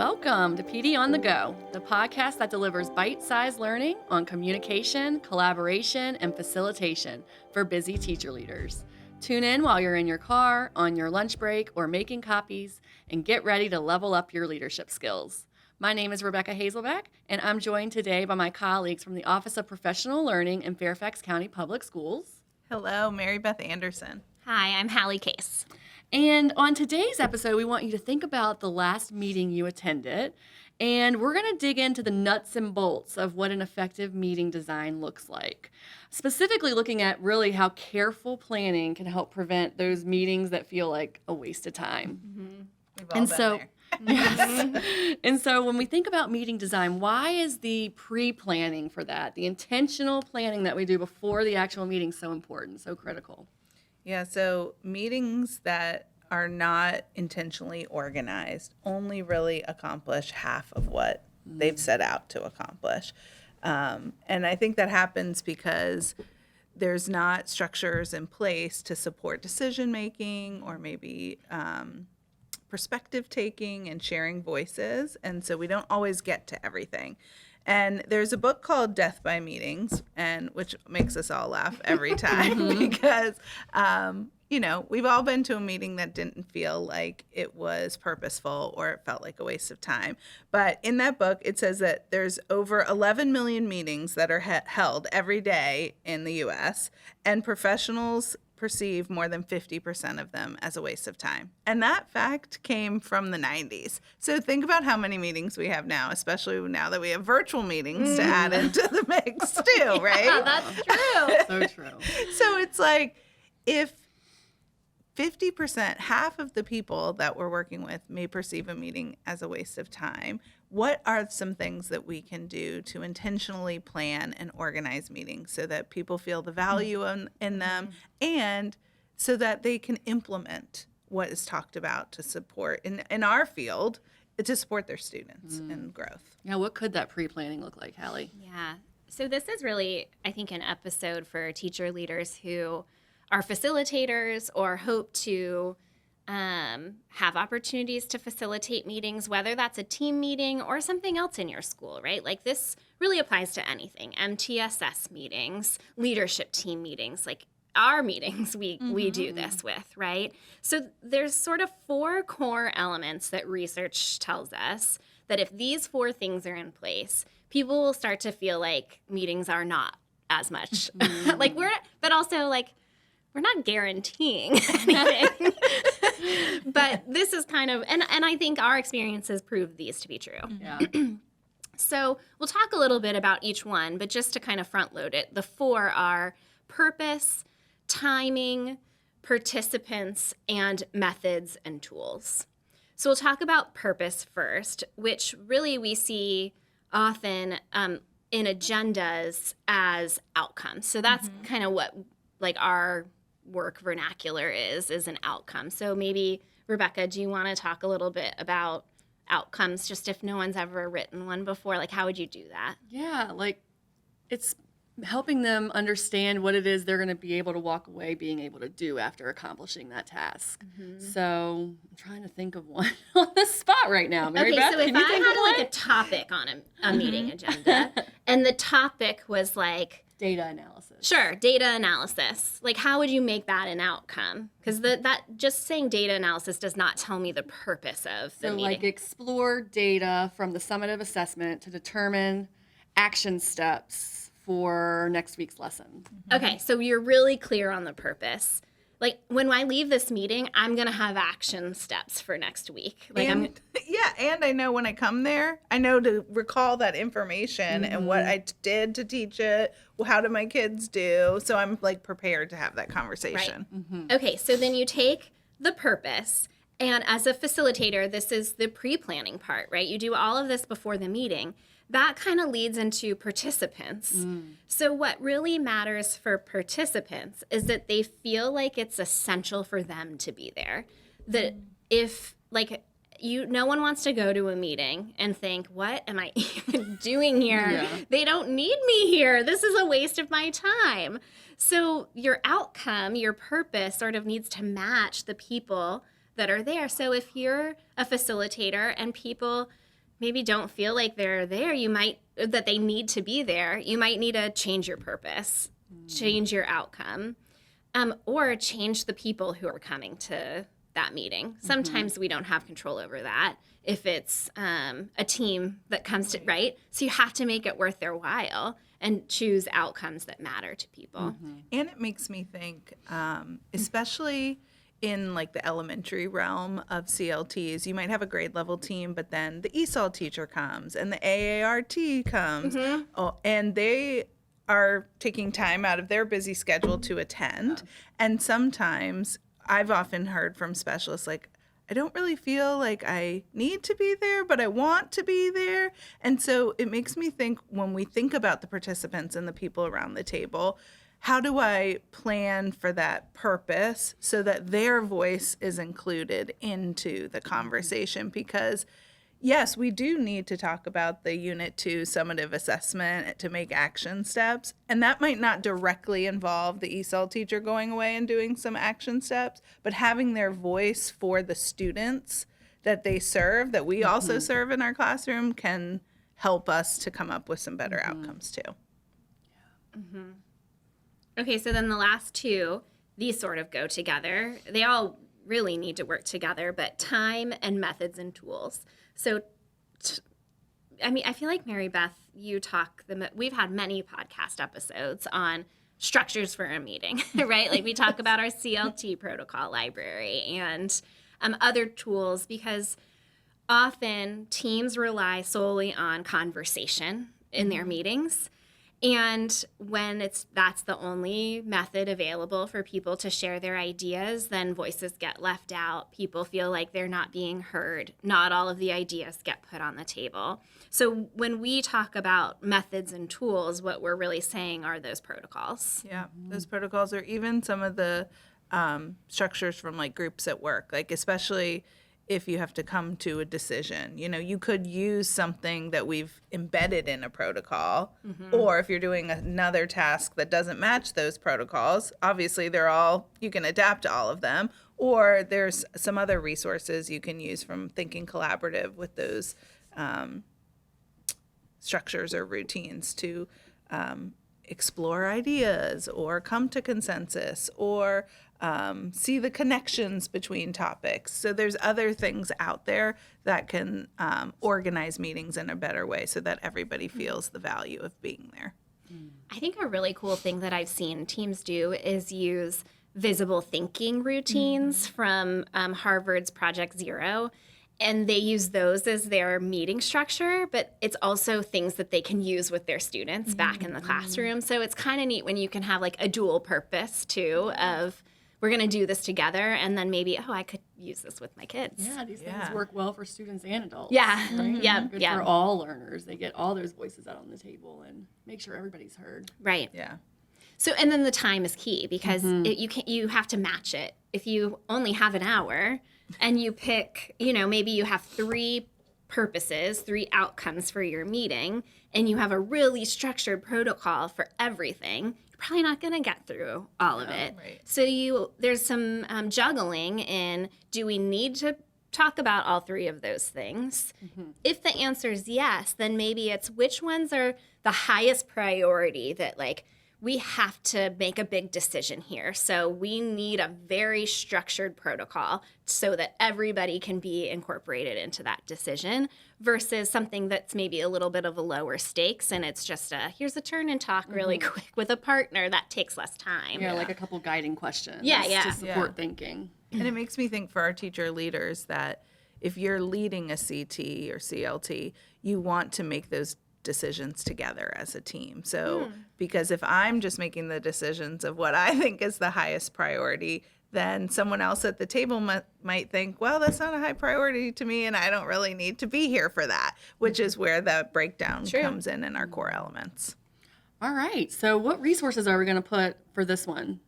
Welcome to PD on the Go, the podcast that delivers bite-sized learning on communication, collaboration, and facilitation for busy teacher leaders. Tune in while you're in your car, on your lunch break, or making copies, and get ready to level up your leadership skills. My name is Rebecca Hazelbeck, and I'm joined today by my colleagues from the Office of Professional Learning in Fairfax County Public Schools. Hello, Mary Beth Anderson. Hi, I'm Hallie Case. And on today's episode, we want you to think about the last meeting you attended, and we're going to dig into the nuts and bolts of what an effective meeting design looks like. Specifically looking at really how careful planning can help prevent those meetings that feel like a waste of time. Mm-hmm. We've all been there. Yes. And so when we think about meeting design, why is the pre-planning for that, the intentional planning that we do before the actual meeting so important, so critical? Yeah, so meetings that are not intentionally organized only really accomplish half of what they've set out to accomplish. And I think that happens because there's not structures in place to support decision making or maybe perspective taking and sharing voices. And so we don't always get to everything. And there's a book called Death by Meetings, and which makes us all laugh every time because, we've all been to a meeting that didn't feel like it was purposeful or it felt like a waste of time. But in that book, it says that there's over 11 million meetings that are held every day in the U.S., and professionals perceive more than 50% of them as a waste of time. And that fact came from the 90s. So think about how many meetings we have now, especially now that we have virtual meetings to add into the mix too, right? Yeah, that's true. So true. So it's like if 50%, half of the people that we're working with may perceive a meeting as a waste of time, what are some things that we can do to intentionally plan and organize meetings so that people feel the value in them and so that they can implement what is talked about to support, in our field, to support their students and growth? Now, what could that pre-planning look like, Hallie? Yeah. So this is really, I think, an episode for teacher leaders who are facilitators or hope to have opportunities to facilitate meetings, whether that's a team meeting or something else in your school, right? Like this really applies to anything. MTSS meetings, leadership team meetings, like our meetings we do this with, right? So there's sort of 4 core elements that research tells us that if these 4 things are in place, people will start to feel like meetings are not as much but also like we're not guaranteeing anything. But this is kind of, and I think our experiences prove these to be true. Yeah. So we'll talk a little bit about each one, but just to kind of front load it, the 4 are purpose, timing, participants, and methods and tools. So we'll talk about purpose first, which really we see often in agendas as outcomes. So that's kind of what like our work vernacular is an outcome. So maybe, Rebecca, do you want to talk a little bit about outcomes, just if no one's ever written one before? Like, how would you do that? Yeah, like it's helping them understand what it is they're going to be able to walk away being able to do after accomplishing that task. So I'm trying to think of one on the spot right now. Mary Okay, Beth, so if can you I think of had one? like a topic on a meeting agenda, and the topic was like, Data analysis. sure, data analysis. Like, how would you make that an outcome? Because that just saying data analysis does not tell me the purpose of the So meeting. like explore data from the summative assessment to determine action steps for next week's lesson. Okay, so you're really clear on the purpose. Like, when I leave this meeting, I'm going to have action steps for next week. Like, And I know when I come there, I know to recall that information and what I did to teach it. Well, how did my kids do? So I'm like prepared to have that conversation. Okay, so then you take the purpose, and as a facilitator, this is the pre-planning part, right? You do all of this before the meeting. That kind of leads into participants. So what really matters for participants is that they feel like it's essential for them to be there. That if, like, no one wants to go to a meeting and think, what am I even doing here? Yeah. They don't need me here. This is a waste of my time. So your outcome, your purpose sort of needs to match the people that are there. So if you're a facilitator and people maybe don't feel like they're there, that they need to be there, you might need to change your purpose, change your outcome, or change the people who are coming to that meeting. Sometimes we don't have control over that if it's a team that comes to, right? So you have to make it worth their while and choose outcomes that matter to people. And it makes me think, especially in like the elementary realm of CLTs, you might have a grade level team, but then the ESOL teacher comes and the AART comes, and they are taking time out of their busy schedule to attend. And sometimes I've often heard from specialists like, I don't really feel like I need to be there, but I want to be there. And so it makes me think, when we think about the participants and the people around the table, how do I plan for that purpose so that their voice is included into the conversation? Because yes, we do need to talk about the Unit 2 summative assessment to make action steps. And that might not directly involve the ESOL teacher going away and doing some action steps, but having their voice for the students that they serve, that we also serve in our classroom, can help us to come up with some better outcomes too. Okay, so then the last two, these sort of go together. They all really need to work together, but time and methods and tools. So, I feel like Mary Beth, we've had many podcast episodes on structures for a meeting, right? Like we talk about our CLT protocol library and other tools, because often teams rely solely on conversation in their meetings. And when that's the only method available for people to share their ideas, then voices get left out. People feel like they're not being heard. Not all of the ideas get put on the table. So when we talk about methods and tools, what we're really saying are those protocols. Yeah, those protocols, or even some of the structures from like groups at work, like especially if you have to come to a decision. You know, you could use something that we've embedded in a protocol, or if you're doing another task that doesn't match those protocols, obviously you can adapt to all of them, or there's some other resources you can use from Thinking Collaborative with those structures or routines to explore ideas or come to consensus or see the connections between topics. So there's other things out there that can organize meetings in a better way so that everybody feels the value of being there. I think a really cool thing that I've seen teams do is use visible thinking routines from Harvard's Project Zero. And they use those as their meeting structure, but it's also things that they can use with their students back in the classroom. So it's kind of neat when you can have like a dual purpose too of, we're going to do this together, and then maybe, I could use this with my kids. Yeah, these things work well for students and adults. Yeah, right? Good for all learners. They get all those voices out on the table and make sure everybody's heard. Right. Yeah. So, and then the time is key, because you have to match it. If you only have an hour and you pick, maybe you have 3 purposes, 3 outcomes for your meeting, and you have a really structured protocol for everything, you're probably not going to get through all of it. Right. So there's some juggling in, do we need to talk about all 3 of those things? If the answer is yes, then maybe it's which ones are the highest priority that we have to make a big decision here. So we need a very structured protocol so that everybody can be incorporated into that decision, versus something that's maybe a little bit of a lower stakes and it's just here's a turn and talk really quick with a partner that takes less time. Yeah, like a couple guiding questions Yeah. to support thinking. And it makes me think for our teacher leaders that if you're leading a CT or CLT, you want to make those decisions together as a team. So because if I'm just making the decisions of what I think is the highest priority, then someone else at the table might think, well, that's not a high priority to me and I don't really need to be here for that, which is where the breakdown comes in our core elements. All right. So what resources are we going to put for this one?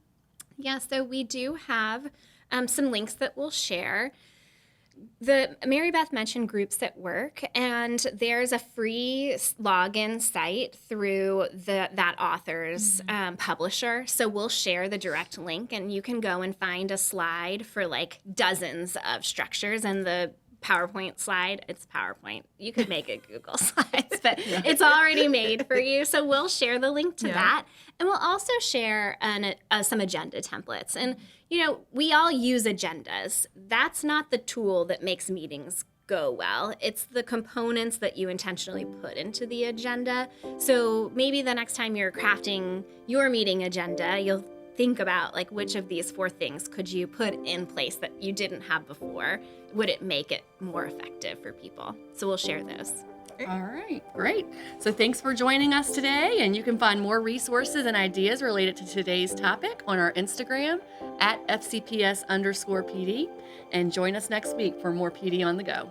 Yeah, so we do have some links that we'll share. Mary Beth mentioned Groups at Work, and there's a free login site through that author's publisher. So we'll share the direct link, and you can go and find a slide for dozens of structures, and the PowerPoint slide. It's PowerPoint. You could make it Google Slides, but it's already made for you. So we'll share the link to that. And we'll also share some agenda templates. And, we all use agendas. That's not the tool that makes meetings go well. It's the components that you intentionally put into the agenda. So maybe the next time you're crafting your meeting agenda, you'll think about which of these 4 things could you put in place that you didn't have before? Would it make it more effective for people? So we'll share those. All right, great. So thanks for joining us today, and you can find more resources and ideas related to today's topic on our Instagram at FCPS_PD, and join us next week for more PD on the go.